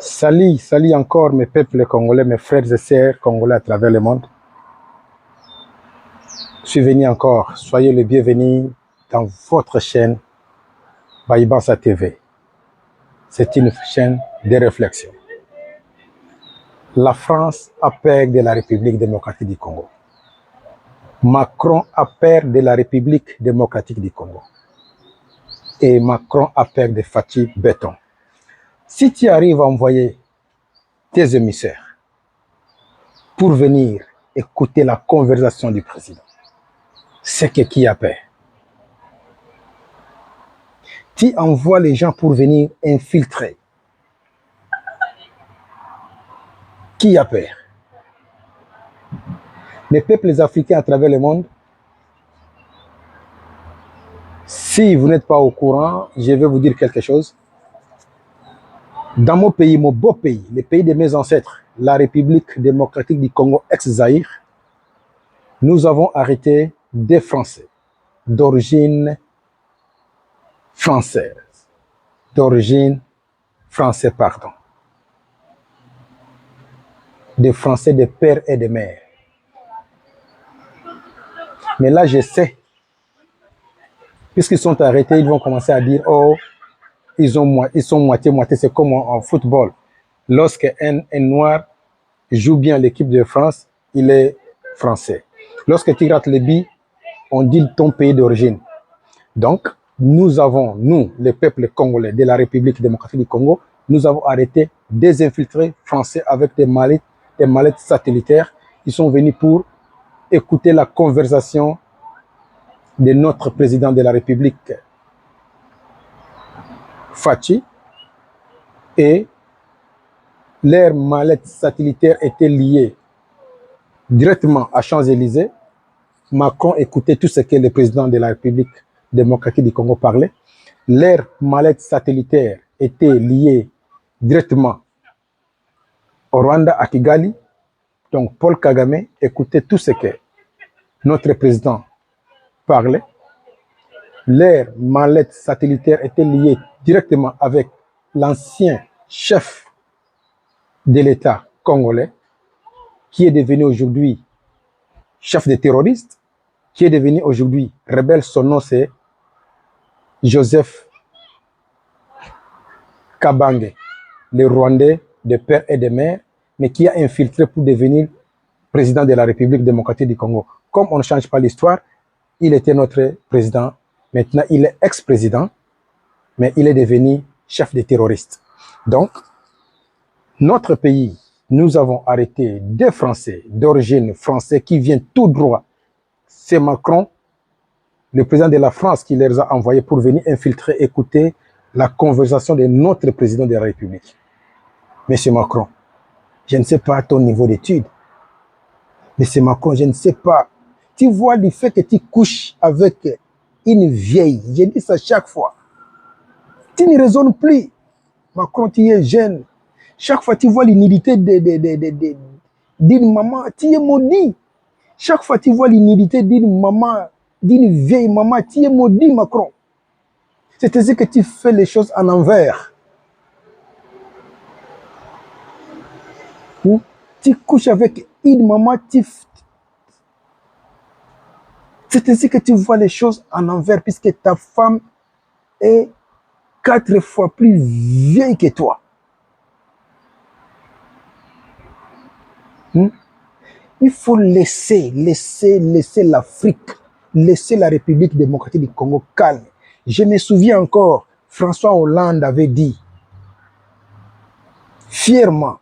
Salut, salut encore mes peuples congolais, mes frères et sœurs congolais à travers le monde. Je suis venu encore, soyez les bienvenus dans votre chaîne Baïbansa TV. C'est une chaîne de réflexion. La France a peur de la République démocratique du Congo. Macron a peur de la République démocratique du Congo. Et Macron a peur de Fatih Béton. Si tu arrives à envoyer tes émissaires pour venir écouter la conversation du président, c'est que qui a peur. Tu envoies les gens pour venir infiltrer. Qui a peur? Les peuples africains à travers le monde, si vous n'êtes pas au courant, je vais vous dire quelque chose. Dans mon pays, mon beau pays, le pays de mes ancêtres, la République démocratique du Congo ex-Zaïre, nous avons arrêté des Français d'origine française. Des Français de père et de mère. Mais là, je sais, puisqu'ils sont arrêtés, ils vont commencer à dire, oh, ils sont moitié-moitié. C'est comme en football. Lorsqu'un noir joue bien l'équipe de France, il est français. Lorsque tu rates le but, on dit ton pays d'origine. Donc, nous, les peuples congolais de la République démocratique du Congo, nous avons arrêté des infiltrés français avec des mallettes satellitaires. Ils sont venus pour écouter la conversation de notre président de la République, Fatih, et leurs mallettes satellitaires étaient liées directement à Champs-Élysées. Macron écoutait tout ce que le président de la République démocratique du Congo parlait. Leurs mallettes satellitaires étaient liées directement au Rwanda, à Kigali. Donc Paul Kagame écoutait tout ce que notre président parlait. Leurs mallettes satellitaires étaient liées directement avec l'ancien chef de l'État congolais, qui est devenu aujourd'hui chef des terroristes, qui est devenu aujourd'hui rebelle. Son nom, c'est Joseph Kabange, le Rwandais de père et de mère, mais qui a infiltré pour devenir président de la République démocratique du Congo. Comme on ne change pas l'histoire, il était notre président. Maintenant, il est ex-président, mais il est devenu chef des terroristes. Donc, notre pays, nous avons arrêté des Français d'origine française qui viennent tout droit. C'est Macron, le président de la France, qui les a envoyés pour venir infiltrer, écouter la conversation de notre président de la République. Monsieur Macron, je ne sais pas ton niveau d'études. Monsieur Macron, je ne sais pas. Tu vois le fait que tu couches avec une vieille. Je dis ça chaque fois. Tu ne raisonnes plus. Macron, tu es jeune. Chaque fois tu vois l'inidité d'une maman, tu es maudit. Chaque fois tu vois l'inidité d'une maman, d'une vieille maman, tu es maudit, Macron. C'est-à-dire que tu fais les choses à l'envers. Tu couches avec une maman, c'est-à-dire que tu vois les choses à l'envers, puisque ta femme est 4 fois plus vieille que toi. Il faut laisser l'Afrique, laisser la République démocratique du Congo calme. Je me souviens encore, François Hollande avait dit fièrement,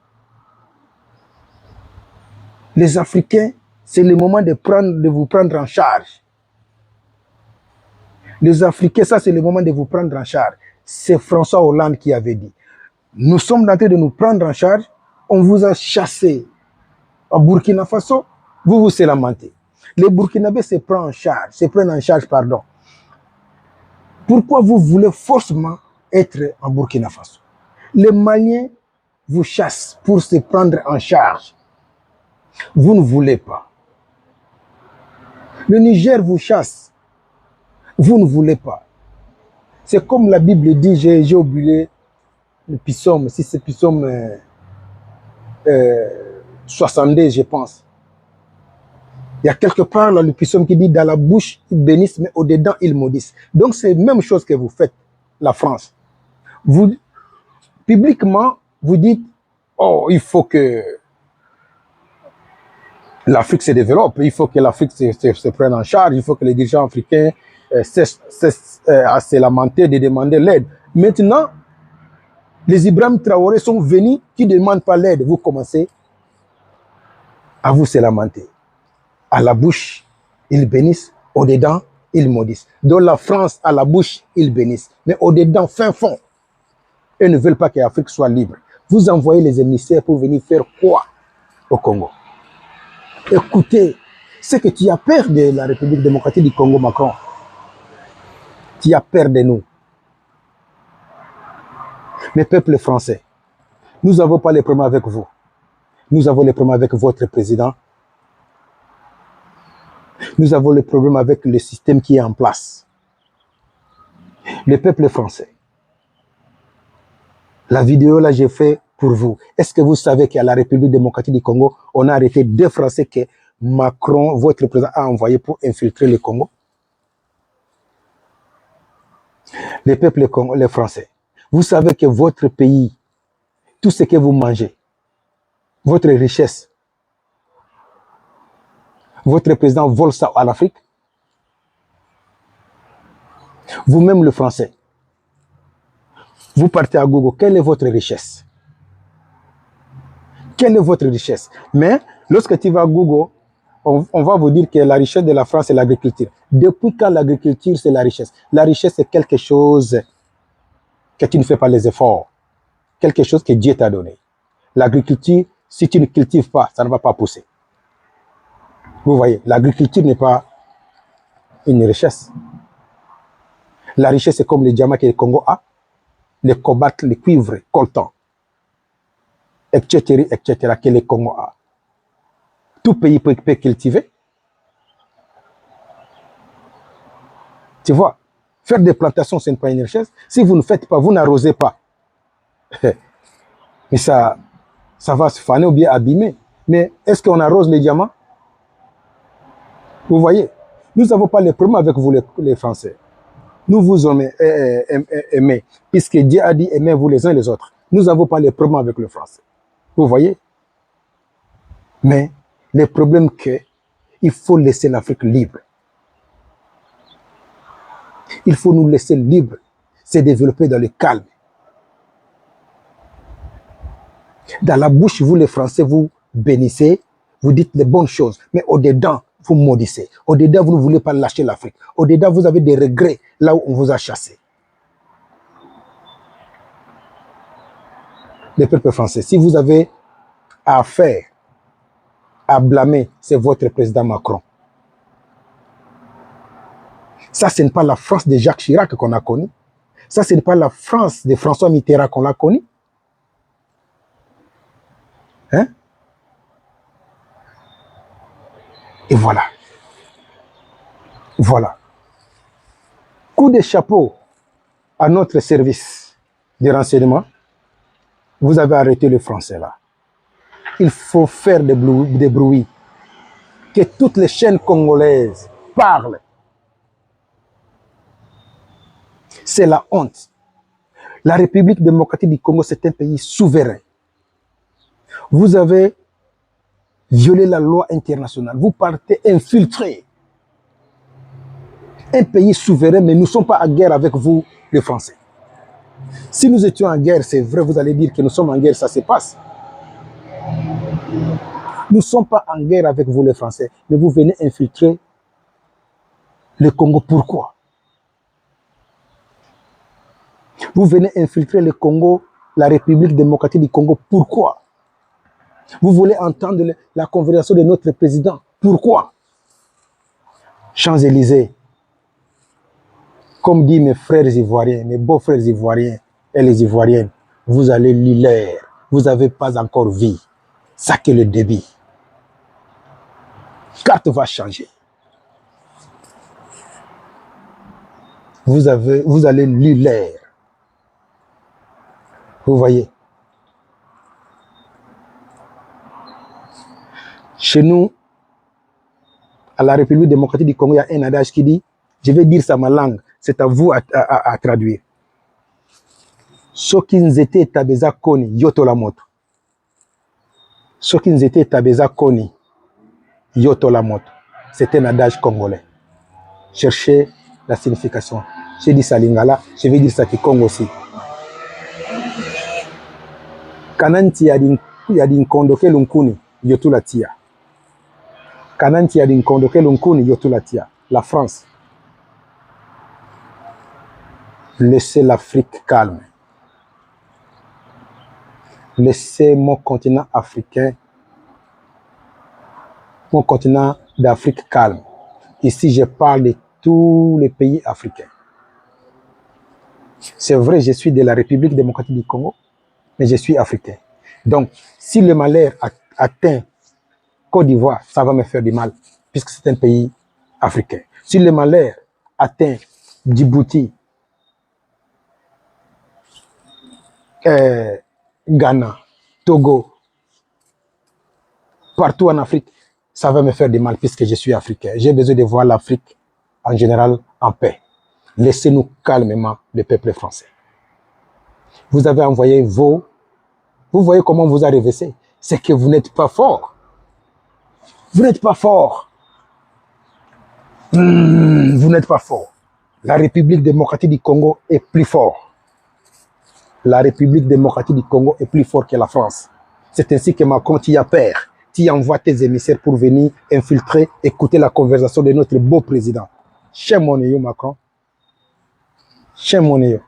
les Africains, c'est le moment de vous prendre en charge. Les Africains, ça c'est le moment de vous prendre en charge. C'est François Hollande qui avait dit. Nous sommes en train de nous prendre en charge, on vous a chassé à Burkina Faso, vous vous lamentez. Les Burkinabés se prennent en charge. Pourquoi vous voulez forcément être en Burkina Faso? Les Maliens vous chassent pour se prendre en charge. Vous ne voulez pas. Le Niger vous chasse. Vous ne voulez pas. C'est comme la Bible dit, j'ai oublié le Pissom, si c'est Pissom 62, je pense. Il y a quelque part là, le Pissom qui dit dans la bouche, ils bénissent, mais au-dedans, ils maudissent. Donc, c'est la même chose que vous faites, la France. Vous, publiquement, vous dites, oh, il faut que l'Afrique se développe, il faut que l'Afrique se prenne en charge, il faut que les dirigeants africains cessent à se lamenter de demander l'aide. Maintenant, les Ibrahim Traoré sont venus qui ne demandent pas l'aide. Vous commencez à vous se lamenter. À la bouche, ils bénissent, au-dedans, ils maudissent. Dans la France, à la bouche, ils bénissent. Mais au-dedans, fin fond, ils ne veulent pas que l'Afrique soit libre. Vous envoyez les émissaires pour venir faire quoi au Congo? Écoutez, c'est que tu as peur de la République démocratique du Congo, Macron. Tu as peur de nous. Mais peuple français, nous n'avons pas les problèmes avec vous. Nous avons les problèmes avec votre président. Nous avons le problème avec le système qui est en place. Le peuple français. La vidéo là, j'ai fait pour vous. Est-ce que vous savez qu'à la République démocratique du Congo, on a arrêté 2 Français que Macron, votre président, a envoyé pour infiltrer le Congo? Le peuple les Français. Vous savez que votre pays, tout ce que vous mangez, votre richesse, votre président vole ça à l'Afrique? Vous-même, le Français, vous partez à Google, quelle est votre richesse? Quelle est votre richesse? Mais lorsque tu vas à Google, on va vous dire que la richesse de la France, c'est l'agriculture. Depuis quand l'agriculture, c'est la richesse? La richesse, c'est quelque chose que tu ne fais pas les efforts. Quelque chose que Dieu t'a donné. L'agriculture, si tu ne cultives pas, ça ne va pas pousser. Vous voyez, l'agriculture n'est pas une richesse. La richesse, c'est comme les diamants que le Congo a, les cobalt, les cuivres, coltan, etc., que le Congo a. Tout pays peut cultiver. Tu vois, faire des plantations, ce n'est pas une richesse. Si vous ne faites pas, vous n'arrosez pas. Mais ça va se faner ou bien abîmer. Mais est-ce qu'on arrose les diamants? Vous voyez, nous n'avons pas les problèmes avec vous, les Français. Nous vous aimez, puisque Dieu a dit aimez-vous les uns les autres. Nous n'avons pas les problèmes avec le Français. Vous voyez? Mais le problème que il faut laisser l'Afrique libre. Il faut nous laisser libres, se développer dans le calme. Dans la bouche, vous les Français, vous bénissez, vous dites les bonnes choses, mais au-dedans, vous maudissez. Au-dedans, vous ne voulez pas lâcher l'Afrique. Au-dedans, vous avez des regrets là où on vous a chassé. Les peuples français, si vous avez affaire à blâmer, c'est votre président Macron. Ça, ce n'est pas la France de Jacques Chirac qu'on a connue. Ça, ce n'est pas la France de François Mitterrand qu'on a connue. Hein? Et voilà. Voilà. Coup de chapeau à notre service de renseignement. Vous avez arrêté le français là. Il faut faire des bruits. Que toutes les chaînes congolaises parlent. C'est la honte. La République démocratique du Congo, c'est un pays souverain. Vous avez violé la loi internationale. Vous partez infiltrer un pays souverain, mais nous ne sommes pas en guerre avec vous, les Français. Si nous étions en guerre, c'est vrai, vous allez dire que nous sommes en guerre, ça se passe. Nous ne sommes pas en guerre avec vous, les Français, mais vous venez infiltrer le Congo. Pourquoi? Vous venez infiltrer le Congo, la République démocratique du Congo. Pourquoi? Vous voulez entendre la conversation de notre président. Pourquoi? Champs-Élysées, comme disent mes frères ivoiriens, mes beaux-frères ivoiriens et les ivoiriennes, vous allez lire, vous n'avez pas encore vu. Ça que le débit. Carte va changer. Vous allez lire. Vous voyez. Chez nous, à la République démocratique du Congo, il y a un adage qui dit, je vais dire ça ma langue, c'est à vous à traduire. Soki nzete tabeza koni yoto la moto. Soki nzete tabeza koni yoto la moto. C'est un adage congolais. Cherchez la signification. J'ai dit ça lingala, je vais dire ça qui Congo aussi. Kananti ya dinkondo ke lunkuni yoto la tia. Kananti ya dinkondo ke lunkuni yoto la tia. La France. Laissez l'Afrique calme. Laissez mon continent africain, mon continent d'Afrique calme. Ici, je parle de tous les pays africains. C'est vrai, je suis de la République démocratique du Congo, mais je suis africain. Donc, si le malheur atteint Côte d'Ivoire, ça va me faire du mal, puisque c'est un pays africain. Si le malheur atteint Djibouti, Ghana, Togo, partout en Afrique, ça va me faire du mal puisque je suis africain. J'ai besoin de voir l'Afrique en général en paix. Laissez-nous calmement le peuple français. Vous avez envoyé vos... Vous voyez comment vous avez réveillé. C'est que vous n'êtes pas fort. Vous n'êtes pas fort. Vous n'êtes pas fort. La République démocratique du Congo est plus fort. La République démocratique du Congo est plus fort que la France. C'est ainsi que Macron t'y a peur. Tu envoies tes émissaires pour venir infiltrer, écouter la conversation de notre beau président. Chez Monéo Macron. Chez Monéo.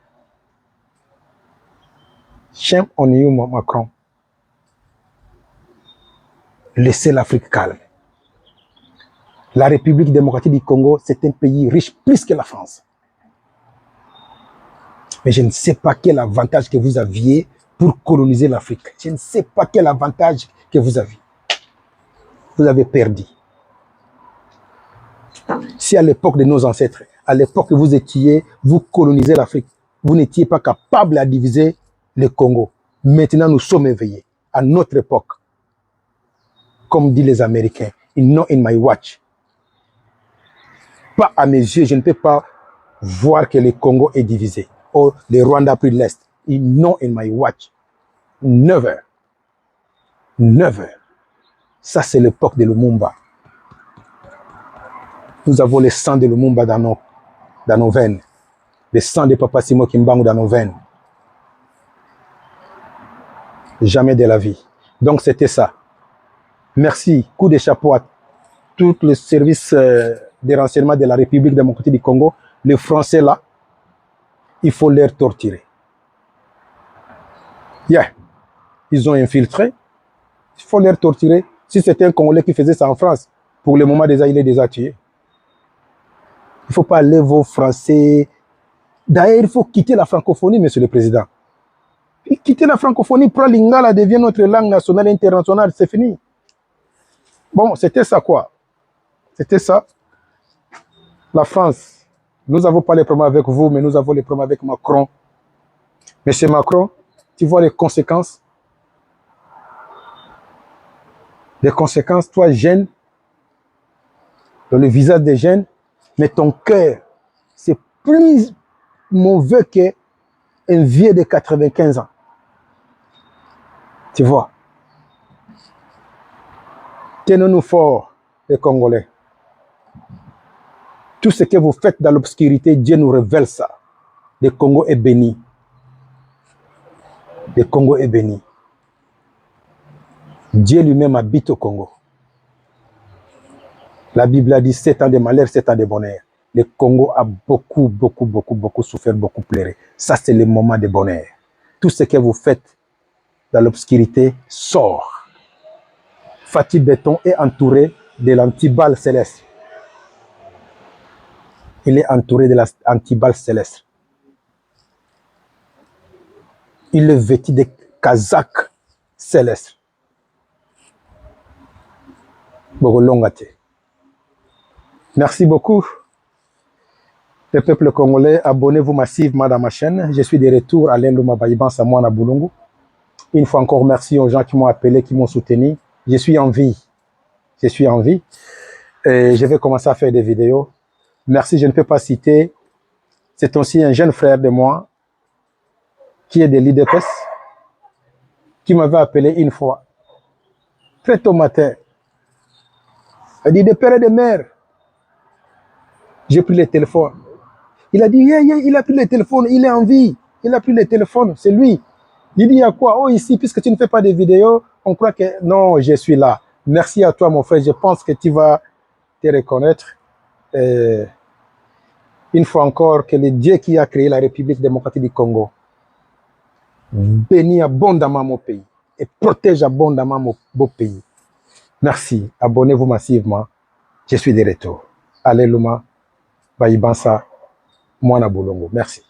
Chez Monéo Macron. Laissez l'Afrique calme. La République démocratique du Congo, c'est un pays riche plus que la France. Mais je ne sais pas quel avantage que vous aviez pour coloniser l'Afrique. Je ne sais pas quel avantage que vous aviez. Vous avez perdu. Si à l'époque de nos ancêtres, à l'époque que vous étiez, vous colonisez l'Afrique, vous n'étiez pas capable de diviser le Congo. Maintenant, nous sommes éveillés. À notre époque, comme disent les Américains, not in my watch. Pas à mes yeux, je ne peux pas voir que le Congo est divisé. Ou le Rwanda a pris l'Est. Not in my watch. Never. Never. Ça, c'est l'époque de Lumumba. Nous avons le sang de Lumumba dans nos veines. Le sang de Papa Simo Kimbangu dans nos veines. Jamais de la vie. Donc, c'était ça. Merci. Coup de chapeau à tous les services de renseignement de la République démocratique du Congo. Les Français, là, il faut les torturer. Yeah. Ils ont infiltré. Il faut les torturer. Si c'était un Congolais qui faisait ça en France, pour le moment, déjà, il est déjà tué. Il ne faut pas aller vos Français. D'ailleurs, il faut quitter la francophonie, monsieur le président. Quitter la francophonie, prendre l'ingala, devient notre langue nationale et internationale, c'est fini. Bon, c'était ça quoi? C'était ça. La France, nous n'avons pas les problèmes avec vous, mais nous avons les problèmes avec Macron. Monsieur Macron, tu vois les conséquences? Les conséquences, toi, jeune, dans le visage des jeunes, mais ton cœur, c'est plus mauvais qu'un vieux de 95 ans. Tu vois? Tenez-nous forts, les Congolais. Tout ce que vous faites dans l'obscurité, Dieu nous révèle ça. Le Congo est béni. Le Congo est béni. Dieu lui-même habite au Congo. La Bible a dit 7 ans de malheur, 7 ans de bonheur. Le Congo a beaucoup souffert, beaucoup pleuré. Ça, c'est le moment de bonheur. Tout ce que vous faites dans l'obscurité sort. Fatih Béton est entouré de l'antiballe céleste. Il est entouré de l'antiballe céleste. Il est vêtu de casaques célestes. Merci beaucoup. Le peuple congolais, abonnez-vous massivement dans ma chaîne. Je suis de retour à Luma Bayibansa Mwana Boulungu. Une fois encore, merci aux gens qui m'ont appelé, qui m'ont soutenu. Je suis en vie. Je suis en vie. Et je vais commencer à faire des vidéos. Merci, je ne peux pas citer. C'est aussi un jeune frère de moi qui est de l'IDPS, qui m'avait appelé une fois, très tôt matin. Il dit, des pères et des mères. J'ai pris le téléphone. Il a dit, il a pris le téléphone, il est en vie. Il a pris le téléphone, c'est lui. Il dit, il y a quoi? Oh, ici, puisque tu ne fais pas de vidéos, on croit que... Non, je suis là. Merci à toi, mon frère. Je pense que tu vas te reconnaître. Une fois encore, que le Dieu qui a créé la République démocratique du Congo bénit abondamment mon pays et protège abondamment mon beau pays. Merci. Abonnez-vous massivement. Je suis de retour. Allez, Luma Bayibansa Mwana Boulungu. Merci.